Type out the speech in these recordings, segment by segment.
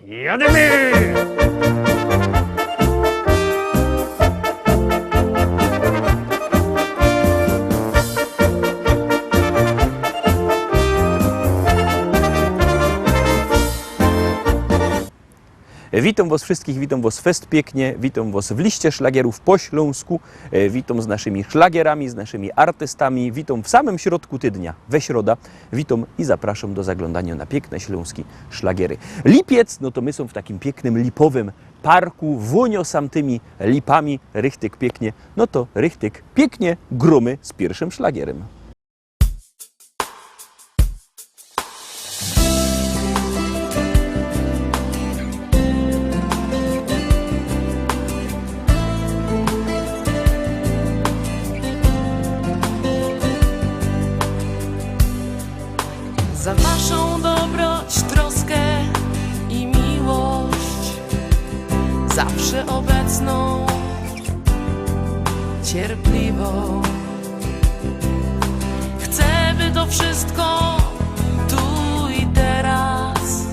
Jademy! Witam Was wszystkich, witam Was fest pięknie, witam Was w liście szlagierów po śląsku, witam z naszymi szlagierami, z naszymi artystami, witam w samym środku tygodnia, we środa, witam i zapraszam do zaglądania na piękne śląskie szlagiery. Lipiec, no to my są w takim pięknym lipowym parku, włonio sam tymi lipami, rychtyk pięknie, no to rychtyk pięknie gromy z pierwszym szlagierem. Za waszą dobroć, troskę i miłość, zawsze obecną, cierpliwą. Chcę, by to wszystko tu i teraz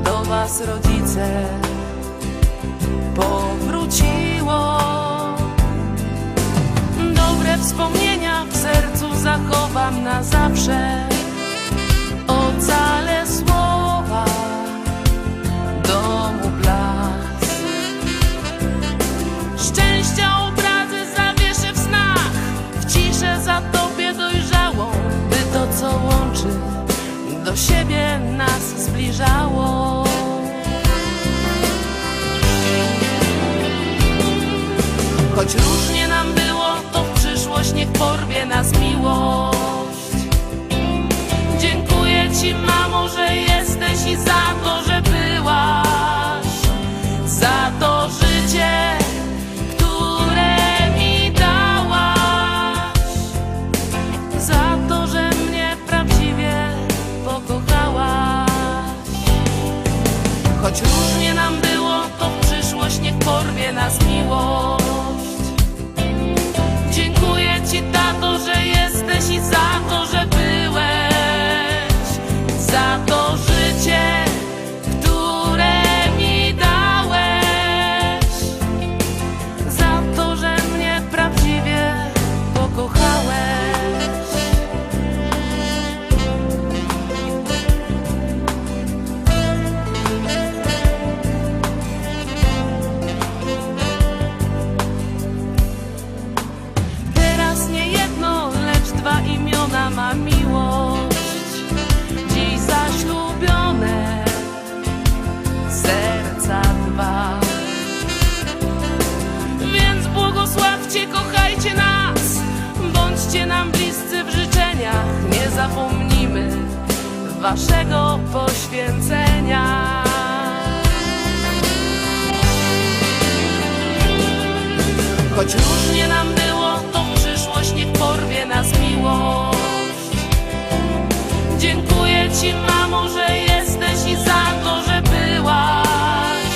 do was, rodzice, powróciło. Dobre wspomnienia w sercu zachowam na zawsze. Ocalę słowa, domu blask. Szczęścia obrazy zawieszę w snach, w ciszę zatopię dojrzałą, by to, co łączy, do siebie nas zbliżało. Choć różnie nam było, to w przyszłość niech porwie nas miłość. Dziękuję Ci, mamo, że jesteś i za to, że byłaś, za to życie, które mi dałaś, za to, że mnie prawdziwie pokochałaś. Choć różnie nam było, to w przyszłość niech porwie nas miłość. Dziękuję Ci, tato, że jesteś i za to, że byłeś, za to życie, które mi dałeś, za to, że mnie prawdziwie pokochałeś. Teraz nie jedno, lecz dwa imiona ma miłość. Dziś zaślubione serca dwa. Więc błogosławcie, kochajcie nas, bądźcie nam bliscy w życzeniach. Nie zapomnimy waszego poświęcenia. Choć różnie nam było, to w przyszłość niech porwie nas miłość. Dziękuję Ci, mamo, że jesteś i za to, że byłaś,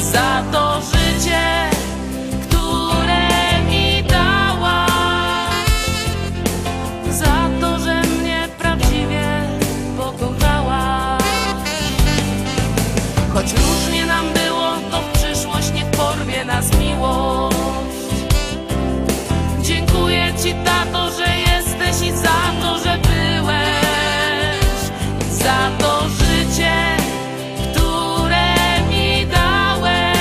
za to życie, które mi dałaś, za to, że mnie prawdziwie pokochałaś. Choć różnie nam było, to w przyszłość niech porwie nas miłość. Dziękuję Ci, tato, że jesteś i za to, że byłeś, za to życie, które mi dałeś,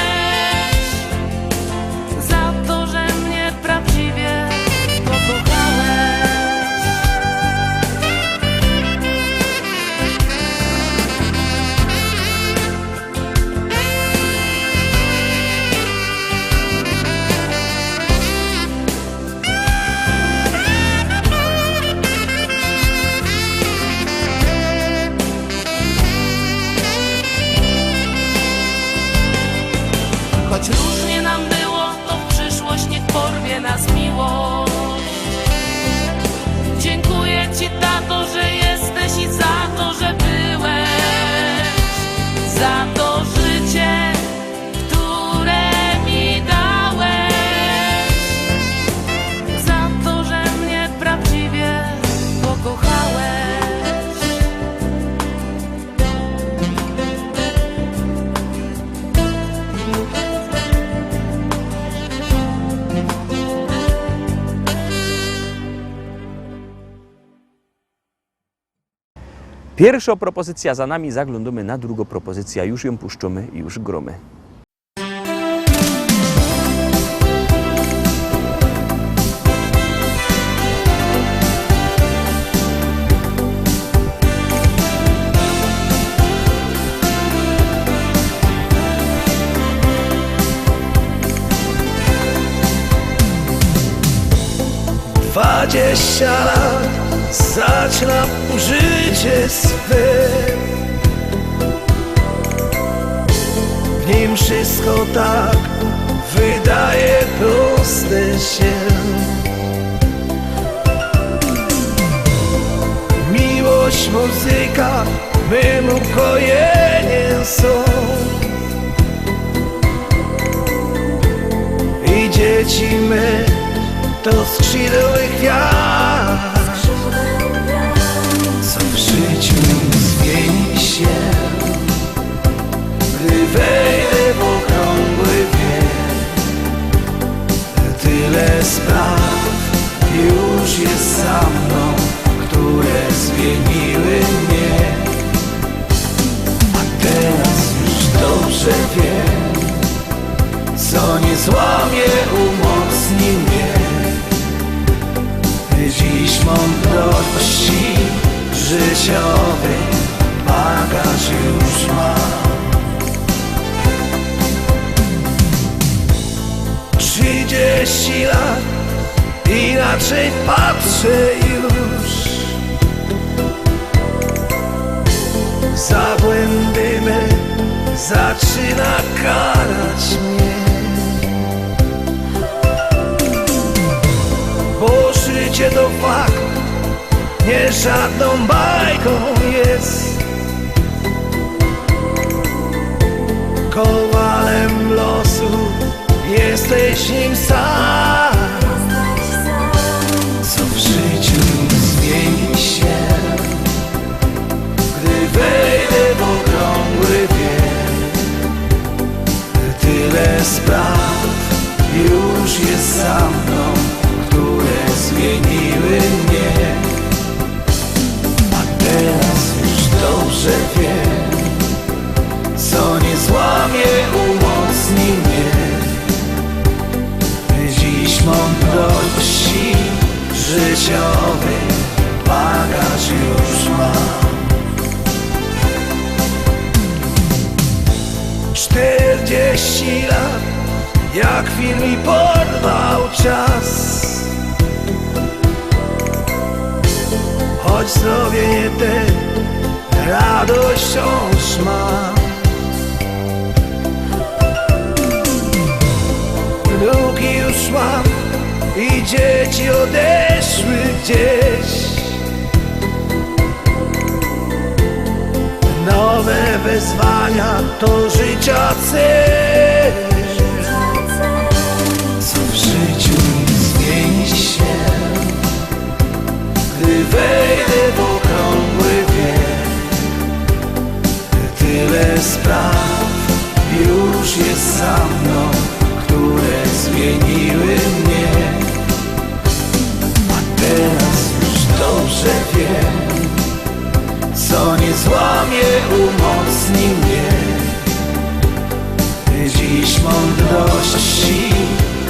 za to, że mnie prawdziwie pokochałeś. Choć różnie nam było, to w przyszłość niech porwie nas miłość. Dziękuję Ci, tato, że jesteś i za to, że byłeś, za to życie, które mi dałeś, za to, że mnie prawdziwie pokochałeś. Pierwsza propozycja za nami, zaglądamy na drugą propozycję, już ją puszczamy i już gromy. Dwadzieścia lat zaczynam życie swe. W nim wszystko tak wydaje proste się. Miłość, muzyka, mym ukojeniem są. I dzieci my to skrzydły gwiazd, co w życiu zmieni się, gdy wejdę w okrągły wiek. Tyle spraw już jest za mną, które zmieniły mnie. A teraz już dobrze wiem, co nie złamie, umocni mnie. Dziś mądrości życiowy bagaż już mam. 30 lat, inaczej patrzę już. Za błędy me zaczyna karać mnie. Bo życie to fakt, nie żadną bajką jest. Kowalem losu jesteś nim sam. Co w życiu zmieni się, gdy wejdę w okrągły wiek. Tyle spraw już jest za mną, które zmieniły mnie. A teraz już dobrze wiem, co nie złamie, umocni mnie. Dziś mądrości życiowy bagaż już mam. 40 lat, jak film mi porwał czas. Choć zrobię tę radość wciąż mam. Wnuki już mam i dzieci odeszły gdzieś. Nowe wyzwania to życia cel. Co w życiu zmieni się, gdy wejdę w okrągły wiek. Tyle spraw już jest za mną, które zmieniły mnie. A teraz już dobrze wiem, co nie złamie, umocni mnie. Dziś mądrości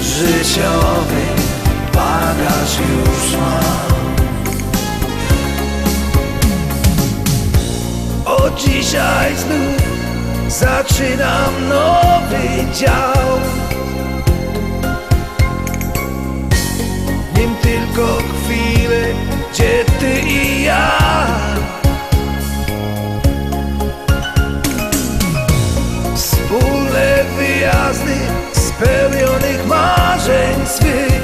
życiowy bagaż już mam. Od dzisiaj znów zaczynam nowy dział. Nim tylko chwilę, gdzie ty i ja. Wspólne wyjazdy spełnionych marzeń swych.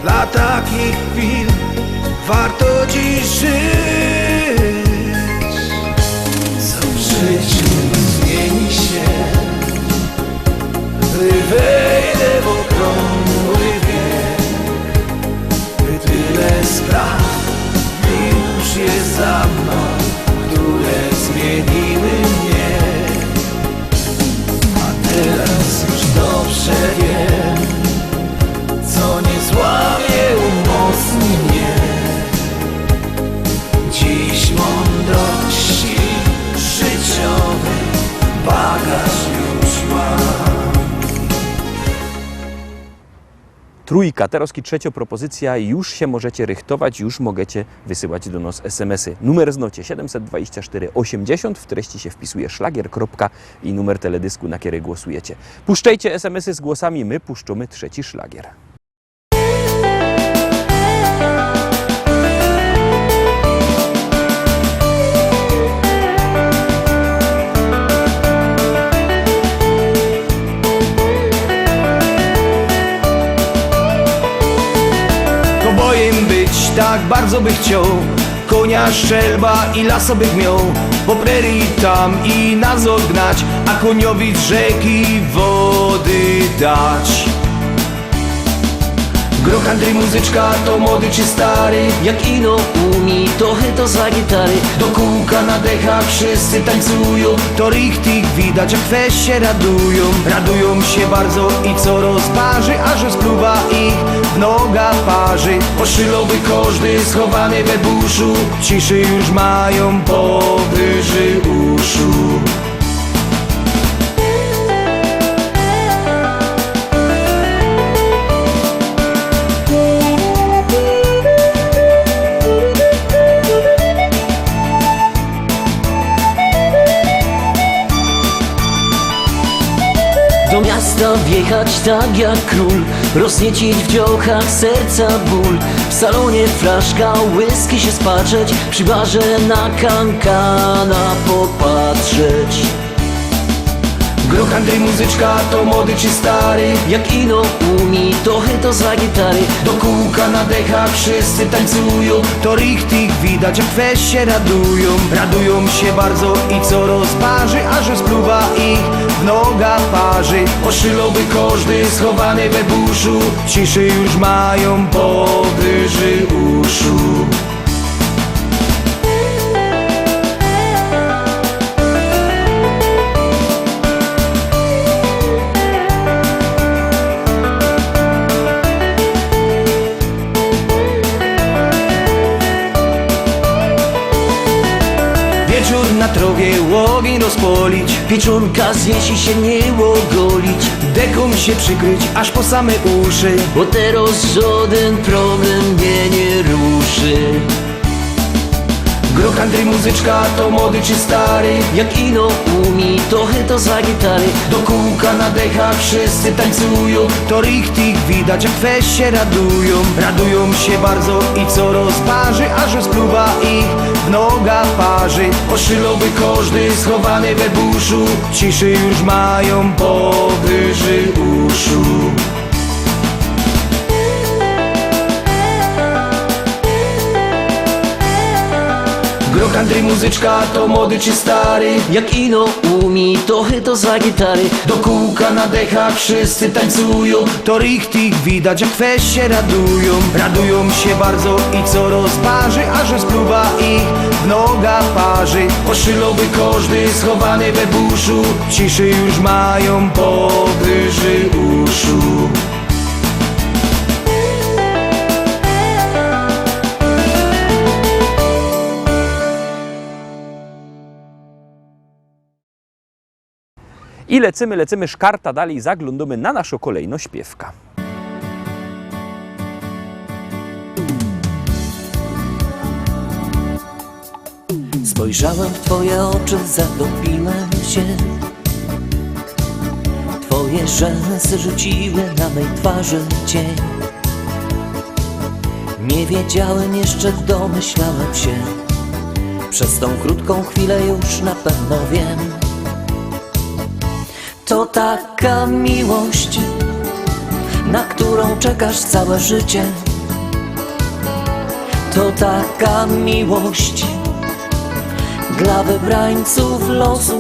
Dla takich chwil warto dziś żyć. Co w życiu zmieni się, gdy wejdę w okrągły wiek. Tyle spraw już jest za mną, które zmieniły mnie. A teraz już dobrze wiem, co nie złamie, umocni mnie. trójka, teraz trzecia propozycja, już się możecie rychtować, już możecie wysyłać do nas SMS-y. Numer znocie 724 80, w treści się wpisuje szlagier, kropka i numer teledysku, na który głosujecie. Puszczajcie SMS-y z głosami, my puszczamy trzeci szlagier. Kobojem być tak bardzo by chciał, konia szczelba i lasa bych miał, po prerii tam i nas odgnać, a koniowi z rzeki wody dać. Groch Andrzej muzyczka, to młody czy stary, Jak ino umi, to chyto za gitary. do kółka na dechach wszyscy tańcują, to richtig widać, jak weź się radują. Radują się bardzo i co rozparzy, aż rozpluwa ich w noga parzy. Poszylowy każdy schowany we buszu, ciszy już mają powyżej uszu. Do miasta wjechać tak jak król, rozniecić w dziołchach serca ból. W salonie flaszka whisky się spatrzeć, przy barze na kankana popatrzeć. Groch Andrzej muzyczka, to młody czy stary, Jak ino umi, to chyto za gitary. do kółka na dechach wszyscy tańcują, to richtig widać, jak weź się radują. Radują się bardzo i co rozparzy, aż rozpluwa ich w noga parzy. Poszylowy każdy schowany we buszu, ciszy już mają powyżej uszu. Wieczór na trowie, ogień rozpolić, Pieczonka zjeść i się nie ogolić, deką się przykryć aż po same uszy. bo teraz żaden problem mnie nie ruszy. Groch Andrzej muzyczka, to młody czy stary, Jak ino umi, to chyto za gitary. do kółka na dechach wszyscy tańcują, to richtig widać, jak weź się radują. Radują się bardzo i co rozparzy, aż rozpluwa ich w noga parzy. Poszylowy każdy schowany we buszu, ciszy już mają powyżej uszu. Groch Andrzej muzyczka, to młody czy stary, Jak ino umi, to chyto za gitary. do kółka na dechach wszyscy tańcują, to richtig widać, jak weź się radują. Radują się bardzo i co rozparzy, aż rozpluwa ich w noga parzy. Poszylowy każdy schowany we buszu, ciszy już mają powyżej uszu. I lecimy szkarta dalej, zaglądamy na naszą kolejną śpiewka. Spojrzałem w twoje oczy, zatopiłem się. Twoje rzęsy rzuciły na mej twarzy cień. Nie wiedziałem jeszcze, domyślałem się. Przez tą krótką chwilę już na pewno wiem. To taka miłość, na którą czekasz całe życie. To taka miłość dla wybrańców losu.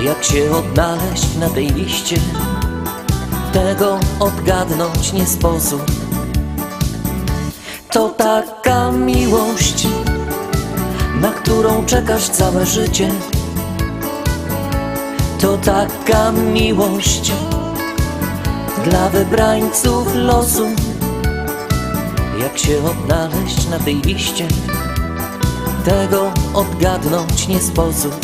Jak się odnaleźć na tej liście, tego odgadnąć nie sposób. To taka miłość, na którą czekasz całe życie. To taka miłość dla wybrańców losu. Jak się odnaleźć na tej liście, tego odgadnąć nie sposób.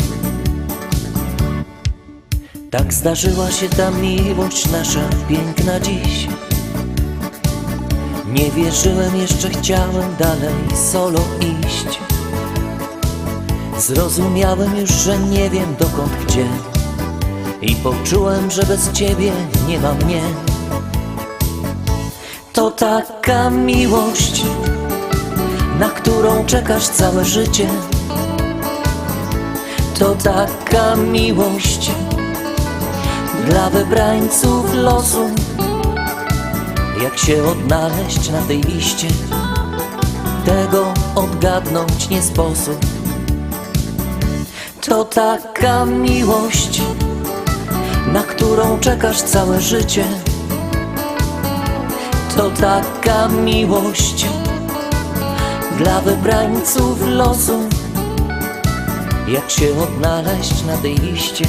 Tak zdarzyła się ta miłość nasza piękna dziś. Nie wierzyłem, jeszcze chciałem dalej solo iść. Zrozumiałem już, że nie wiem dokąd, gdzie, i poczułem, że bez ciebie nie ma mnie. To taka miłość, na którą czekasz całe życie. To taka miłość dla wybrańców losu. Jak się odnaleźć na tej liście, tego odgadnąć nie sposób. To taka miłość, na którą czekasz całe życie. To taka miłość dla wybrańców losu. Jak się odnaleźć na tej liście,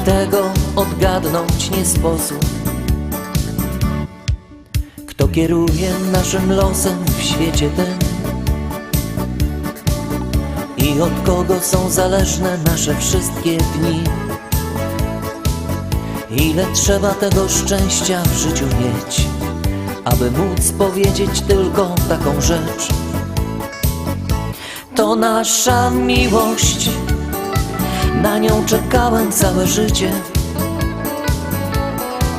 tego odgadnąć nie sposób. Kto kieruje naszym losem w świecie tym? I od kogo są zależne nasze wszystkie dni? Ile trzeba tego szczęścia w życiu mieć, aby móc powiedzieć tylko taką rzecz? To nasza miłość, na nią czekałem całe życie.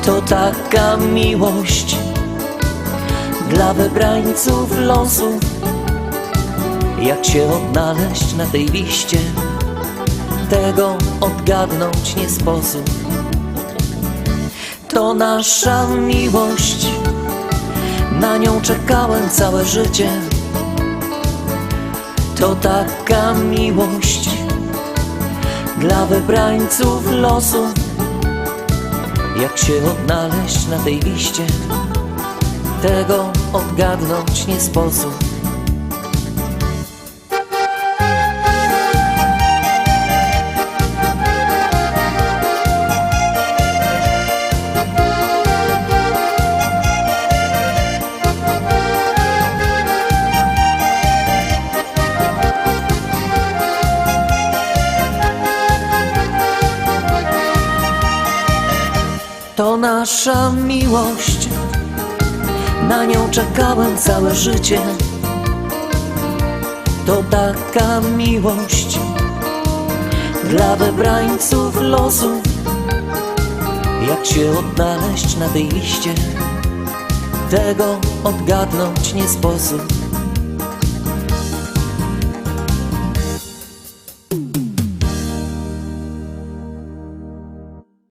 To taka miłość dla wybrańców losu. Jak się odnaleźć na tej liście, tego odgadnąć nie sposób. To nasza miłość, na nią czekałem całe życie. To taka miłość dla wybrańców losu. Jak się odnaleźć na tej liście, tego odgadnąć nie sposób. To nasza miłość, na nią czekałem całe życie. To taka miłość dla wybrańców losu. Jak się odnaleźć na tej liście, tego odgadnąć nie sposób.